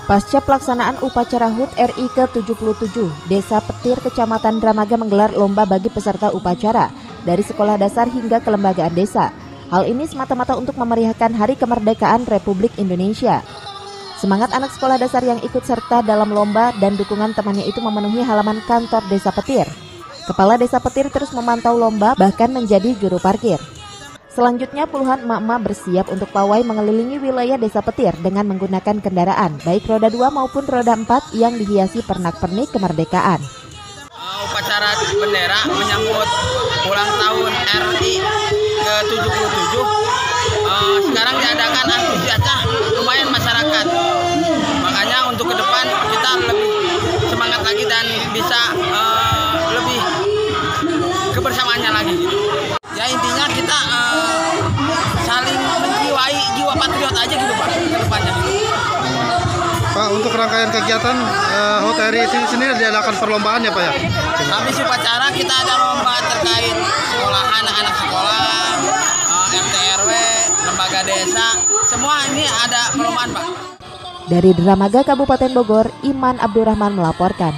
Pasca pelaksanaan upacara HUT RI ke-77, Desa Petir, Kecamatan Dramaga menggelar lomba bagi peserta upacara dari sekolah dasar hingga kelembagaan desa. Hal ini semata-mata untuk memeriahkan Hari Kemerdekaan Republik Indonesia. Semangat anak sekolah dasar yang ikut serta dalam lomba dan dukungan temannya itu memenuhi halaman kantor Desa Petir. Kepala Desa Petir terus memantau lomba, bahkan menjadi juru parkir. Selanjutnya puluhan emak-emak bersiap untuk pawai mengelilingi wilayah Desa Petir dengan menggunakan kendaraan, baik roda 2 maupun roda 4 yang dihiasi pernak-pernik kemerdekaan. Upacara bendera menyambut ulang tahun RI ke-77 sekarang diadakan antusiasnya lumayan masyarakat. Makanya untuk ke depan kita lebih semangat lagi dan bisa lebih kebersamaannya lagi. Ya intinya kita saling menjiwai jiwa patriot aja gitu Pak ke depannya. Pak, untuk rangkaian kegiatan HUT RI sendiri diadakan perlombaan ya Pak ya? Habis upacara kita ada lomba terkait sekolah, anak-anak sekolah, RT RW, lembaga desa, semua ini ada perlombaan Pak. Dari Dramaga, Kabupaten Bogor, Iman Abdurrahman melaporkan.